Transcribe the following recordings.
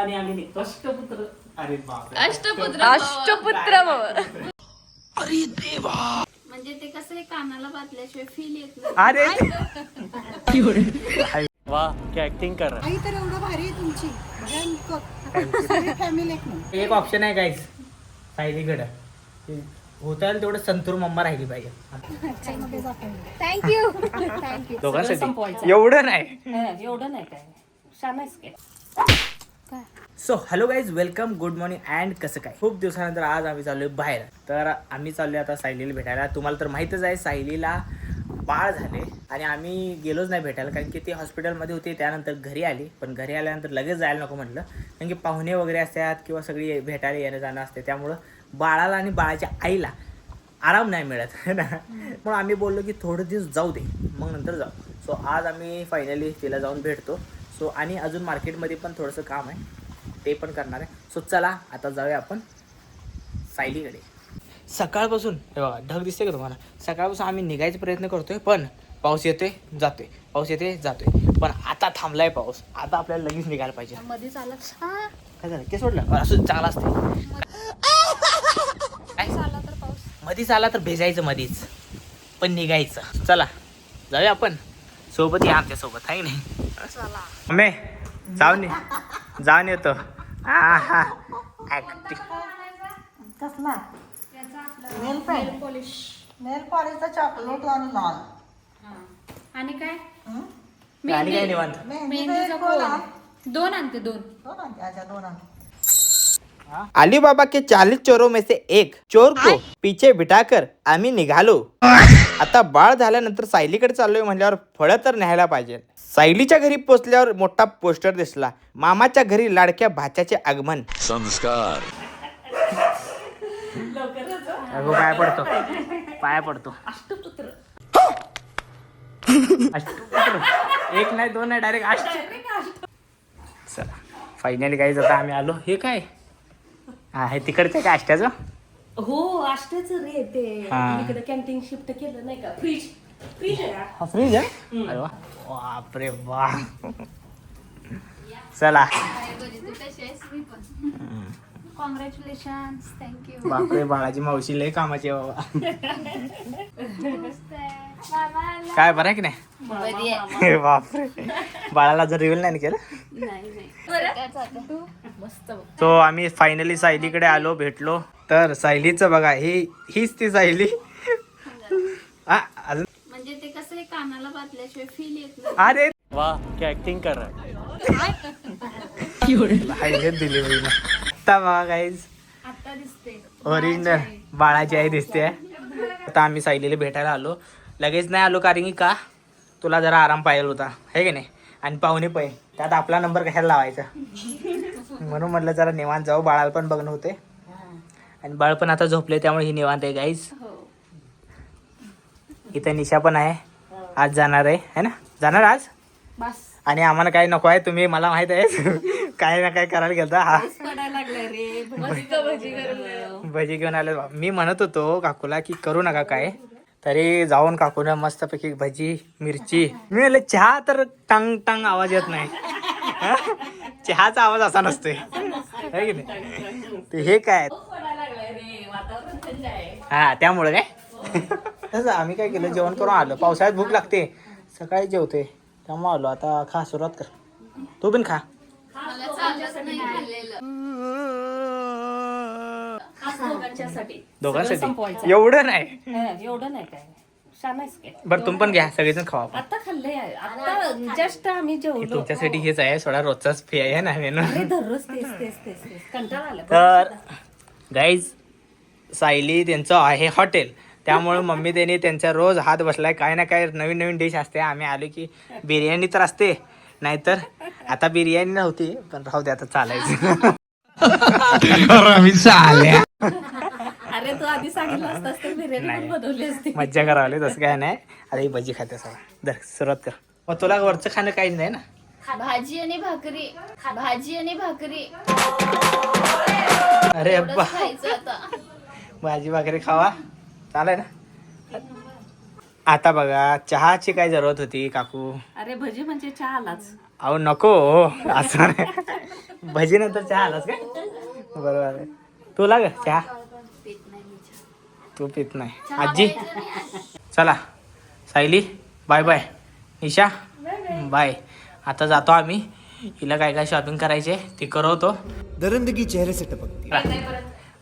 आणि आम्ही निघतो अष्टपुत्र. अरे बाप, अष्टपुत्र अरे देवा, म्हणजे ते कसं आहे, कानाला बांधल्याशिवाय फील येत नाही. अरे वाह, क्या ऍक्टिंग कर रहा आई तर एवढं भारी आहे तुमची भयंकर फॅमिली एक म्हणून. एक ऑप्शन आहे गाईस सायलीकडं होता येईल तेवढं संतूर मम्मा राहिली पाहिजे थँक्यू थँक्यू. दोघांसाठी. एवढं नाही. एवढं नाही काय शानाच काय. So hello guys, welcome, good morning and कसं काय. खूप दिवसानंतर आज आम्ही चाललोय बाहेर. तर आम्ही चाललोय आता सायलीला भेटायला. तुम्हाला तर माहीतच आहे सायलीला बाळ झाले आणि आम्ही गेलोच नाही भेटायला, कारण की ती हॉस्पिटलमध्ये होती. त्यानंतर घरी आली, पण घरी आल्यानंतर लगेच जायला नको म्हटलं, कारण की पाहुणे वगैरे असतात किंवा सगळी भेटायला येणं जाणं असते. त्यामुळं बाळाला आणि बाळाच्या आईला आराम नाही मिळत ना. मग आम्ही बोललो की थोडं दिवस जाऊ दे, मग नंतर जाऊ. सो आज आम्ही फायनली तिला जाऊन भेटतो. सो आणि अजून मार्केटमध्ये पण थोडंसं काम आहे, ते पण करणार आहे. सो चला आता जाऊया आपण सायलीकडे. सकाळपासून हे बघा ढग दिसते का तुम्हाला. सकाळपासून आम्ही निघायचा प्रयत्न करतोय, पण पाऊस येतोय जातोय, पाऊस येते जातोय. पण आता थांबलाय पाऊस, आता आपल्याला लगेच निघायला पाहिजे. मध्येच आला काय झालं ते सोडलं, असं चांगलं असते. आला तर पाऊस. मधीच आला तर भेजायचं मधीच, पण निघायचं. चला जाऊया आपण, सोबत या आमच्या सोबत आहे नाही. मम्मी जाऊन येतो. हा ऍक्टिंग कसला नेल पॉलिश नेल पॉलिशचा चॉकलेट आणि लाल आणि काय आणि काय निवांत. मेहंदीचा कोन. दोन आणते दोन. दोन अलीबाबा के 40 चोरों में से एक चोर को पीछे बिठाकर आम्ही निघालो. आता बाळ झाल्यानंतर सायलीकडे चाललोय म्हणल्यावर फळं तर न्यायला पाहिजे. सायलीच्या घरी पोचल्यावर मोठा पोस्टर दिसला, मामाच्या घरी लाडक्या भाच्याचे आगमन. संस्कार. अगो पाया पडतो. अष्टपुत्र. एक नाही दोन नाही, डायरेक्ट अष्ट. चला फायनली गाईज आता आम्ही आलो. हे काय हे तिकडचं काय अष्ट्याचं. हो अष्टाच रे ते इकडे कॅन्टीन शिफ्ट केलं नाही का. फ्रीज आहे का? हा फ्रीज आहे. अरे वा, बापरे वा. चला कॉंग्रॅच्युलेशन. थँक्यू. बापरे, बाळाची मावशी लय कामाची आहे बाबा. काय बरं आहे की नाही. बापरे, बाळाला जर रिव्हील नाही केलं. तो आम्ही फायनली सायलीकडे आलो, भेटलो. तर सायलीचं बघा, हीच ती सायली. अजून म्हणजे ते कसं आहे, कानाला बांधल्याशिवाय फील येत नाही. अरे वाह, क्या ऍक्टिंग कर रहा है. डिलिव्हरी आता बघा गाईज, आता दिसते ओरिजिनल बाळाची आई दिसते. आता आम्ही सायलीला भेटायला आलो. लगेच नाही आलो, कारण की का तुला जरा आराम पाहिजे होता, है की नाही. आणि पाहुणे पै त्यात आपला नंबर कशाला लावायचा, म्हणून म्हटलं जरा निवांत जाऊ. बाळाला पण बघणं होते आणि बाळ पण आता झोपले, त्यामुळे ही निवांत आहे गाईज. इथं निशा पण आहे, आज जाणार आहे, है ना. जाणार आज. बस आणि आम्हाला काय नको आहे, तुम्ही मला माहित आहे काय ना काय करायला गेलता. हा भजी घेऊन आले. मी म्हणत होतो काकूला की करू नका काय, तरी जाऊन काकूनं मस्तपैकी भजी मिरची. मी म्हणलं चहा तर टंग टंग आवाज येत नाही. चहाचा आवाज असा नसतोय, है की नाही. ते हे काय हा त्यामुळे काय तसं आम्ही काय केलं, जेवण करून आलो. पावसाळ्यात भूक लागते, सकाळी जेवते, त्यामुळे आलो. आता खा, सुरुवात कर. तू पण खा. दोघांसाठी. एवढं नाही. एवढं नाही काय शानाच काय. बरं तुम्ही पण घ्या, सगळेजण खावा. आता खाल्लंय, आता जस्ट आम्ही जेवलो. तुमच्यासाठी हेच आहे, सोडा रोजचाच फी आहे ना मेनू. दररोज तेच कंटाळा आला. तर गाईज, सायली त्यांचं आहे हॉटेल, त्यामुळे मम्मी त्यांनी त्यांचा रोज हात बसलाय. काय ना काय नवीन नवीन डिश असते. आम्ही आलो की बिर्याणी तर असते, नाहीतर आता बिर्याणी नव्हती, पण राहू दे आता चालायचं. अरे तू आधी सांगितलं असतास तर बिर्याणी पण बनवली असती. मज्जा करावली, तसं काय नाही. अरे ही भजी खाते सगळं. दर सुरुवात कर. मग तुला वरचं खाणं काहीच नाही ना. भाजी आणि भाकरी. अरे अब्बा, खायचं आता. भाजी भाकरी खावा, चालेल ना. आता बघा चहाची काय जरूरत होती काकू. अरे भजी म्हणजे चहा आलाच. अहो नको हो असं नाही. भजी नंतर चहा आलास काय बरोबर आहे. तुला ग चहा तू पित नाही आजी. चला सायली बाय बाय. निशा बाय. आता जातो आम्ही. हिला काय काय शॉपिंग करायचे ते करवतो. दरंदगी चेहरे से टपकती.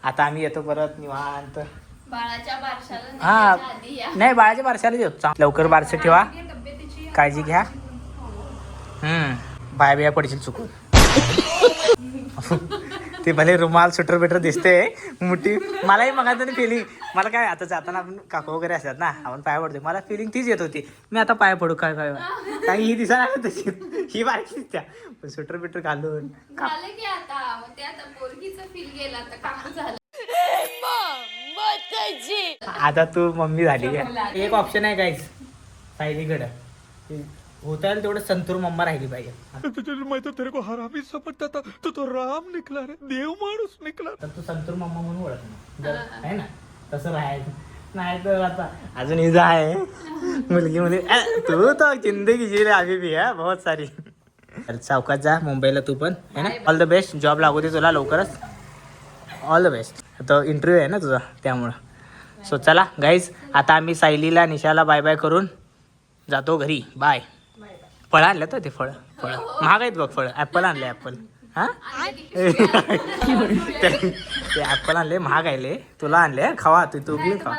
आता आम्ही येतो परत निवांत. बाळाच्या बारशाला हा निघायच्या आधी या. नाही बाळाच्या बारशाला येतो. लवकर बारसं ठेवा. काळजी घ्या. बाया बिया पडशील चुकून. ते भले रुमाल स्वेटर बिटर दिसते मोठी. मलाही मग फिलिंग मला काय आता जाताना आपण काकू वगैरे असतात ना आपण पाया पडतो. मला फिलिंग तीच येत होती मी आता पाया पडू काय काय काही ही दिसा तशी ही बारकी त्या पण स्वेटर बिटर घालून झालं की आता मग ते आता पोरगीचं फील गेला आता काकू झालं. आता तू मम्मी झाली काय. एक ऑप्शन आहे काहीच सायलीकडं होता तेवढं संतूर मम्मा राहिली पाहिजे. मैं तो तेरे को हरामी समझता था, तो राम निकला रे, देव माणूस निकला. तर तू संतूर मम्मा म्हणून ओळखणार आहे ना तसं राहायचं. नाही तर आता अजून हिजा आहे मुलगी मुली तू तर जिंदगी जी रे अभी भी है बहुत सारी. चौकात जा मुंबईला तू पण है ना. All the best. जॉब लागू दे तुला लवकरच. All the best. आता इंटरव्ह्यू आहे ना तुझा त्यामुळं. सो चला गाईज आता आम्ही सायलीला निशाला बाय बाय करून जातो घरी. बाय. फळं आणलं तर ते फळं महाग आहेत बघ फळं. ॲपल आणले ॲपल. हां ते ॲपल आणले महाग आहे. तुला आणले खावा तू घेऊन खावा.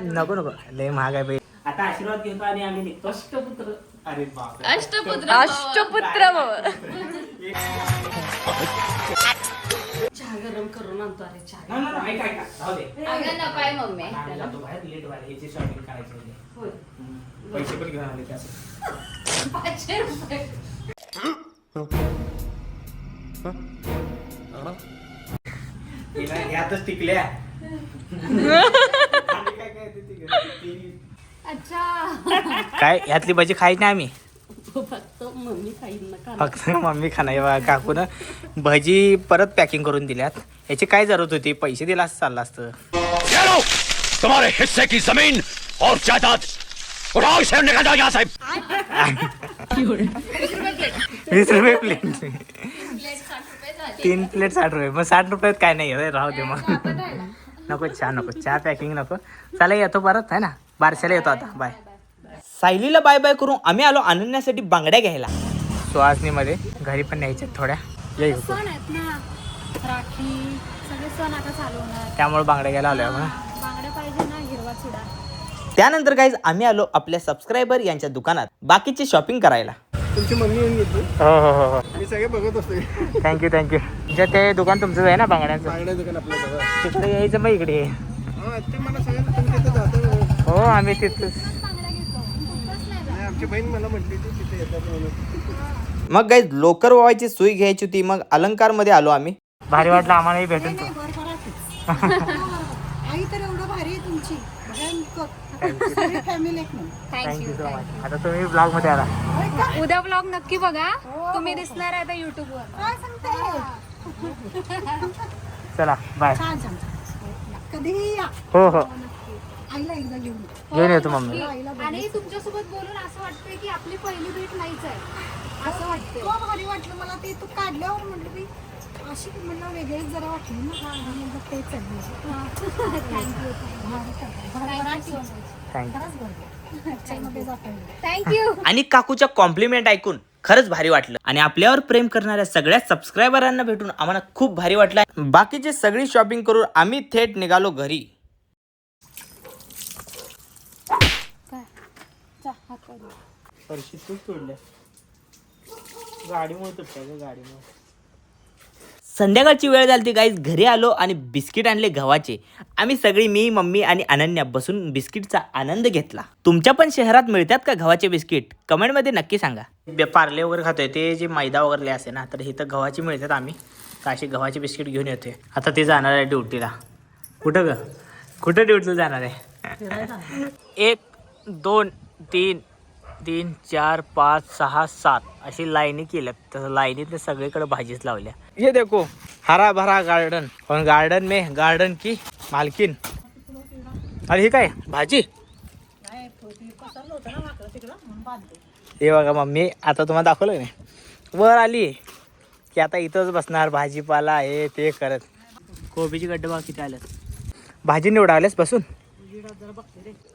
नको नको लय महाग आहे बाई. आता आशीर्वाद घेतो आणि आम्ही निघतो. अष्टपुत्र. अरे बाप अष्टपुत्र चहा गरम करून आणतो. अरे चहा अगं नपाय मम्मी. बाहेर लेट व्हायला याची शॉपिंग करायची होती. पैसे पण घेऊन आले त्यासाठी. 500 रुपये. यातच टिकल्या. अच्छा काय यातली भजी खायची नाही आम्ही फक्त मम्मी खाईन नका. फक्त मम्मी खाणार. काकून भजी परत पॅकिंग करून दिल्यात. याची काय जरूरत होती. पैसे दिला असं चाललं असतं. तुम्हारे हिस्से की जमीन और जायदाद उठाओ इसे निकल जाओ यहाँ से. 20 रुपये प्लेट. प्लेट 60 रुपये झाली. 3 प्लेट 60 रुपये. मग 60 रुपयात काय नाही आहे राहू दे मग. नको चहा पॅकिंग नको. चला येतो परत आहे ना. बारशाला येतो आता. बाय. सायलीला बाय बाय करून आम्ही आलो आणण्यासाठी बांगड्या घ्यायला. सुहासनीमध्ये घरी पण न्यायच्या थोड्या. ये सण आहेत ना राखी सगळे सण आता चालू होणार. त्यामुळे बांगड्या घ्यायला आलोय आपण. बांगड्या पाहिजे ना हिरवा चुडा. त्यानंतर गाईज आम्ही आलो आपल्या सबस्क्रायबर यांच्या दुकानात बाकीची शॉपिंग करायला. तुमची मम्मी येऊन घेतली. हो मी सगळे बघत असते. थँक्यू जे ते दुकान तुमचं आहे ना बांगड्यांचं. बांगड्या दुकान आपल्या जवळ. तिकडे यायचं मग इकडे. हा ते मला सगळ्यांना तुम्ही तिथे जातो. हो आम्ही तिथंच. नाही आमची बहीण मला म्हटली होती तिथे येतात म्हणून. मग गाईज लोकर व्हायची सुई घ्यायची होती. मग अलंकार मध्ये आलो आम्ही. भारी वाटलं आम्हालाही भेटून. आई तर एवढं भारी आहे तुमची. सगळी फॅमिली एक म्हणून. Thank you so much. आता तुम्ही ब्लॉग मध्ये आला. उद्या ब्लॉग नक्की बघा. तुम्ही दिसणार आहे आता युट्यूब वर. काय सांगते. चला बाय. छान छान कधीही या. हो हो आईला एकदा घेऊन घेऊन येतो मम्मी. आणि तुमच्यासोबत बोलून असं वाटतंय की आपली पहिली भेट नाहीच आहे असं वाटतंय. खूप भारी वाटलं मला ते तू काढल्यावर म्हटलं मी अशी म्हणलं वेगळीच जरा वाटली ना. तेच थँक्यू. आणि काकूच्या कॉम्प्लिमेंट ऐकून खरंच भारी वाटलं. आणि आपल्यावर प्रेम करणाऱ्या सगळ्या सबस्क्रायबरांना भेटून आम्हाला खूप भारी वाटलं. बाकीची सगळी शॉपिंग करून आम्ही थेट निघालो घरी. संध्याकाळची वेळ झाली गाईज. घरी आलो आणि बिस्किट आणले गव्हाचे. आम्ही सगळी मी मम्मी आणि अनन्या बसून बिस्किटचा आनंद घेतला. तुमच्या पण शहरात मिळतात का गव्हाचे बिस्किट. कमेंटमध्ये नक्की सांगा. पार्ले वगैरे खातोय ते जे मैदा वगैरे असे ना तर इथं गव्हाची मिळतात. आम्ही तर असे गव्हाचे बिस्किट घेऊन येतोय. आता ते जाणार आहे ड्युटीला. कुठं ड्युटीला जाणार आहे. 1 2 3 3 4 5 6 7 अशी लाईनी केल्यात. तसं लाईनीत सगळीकडे भाजीच लावल्या. ये देखो हरा भरा गार्डन. पण गार्डन में गार्डन की मालकीन. अरे हे काय भाजी. हे बघा मम्मी आता तुम्हाला दाखवलं की नाही वर आली की आता इथंच बसणार भाजीपाला हे ते करत. कोबीची गड्डे बघा किती आल्यात. भाजी निवडालेस बसून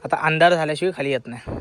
आता अंधार झाल्याशिवाय खाली येत नाही.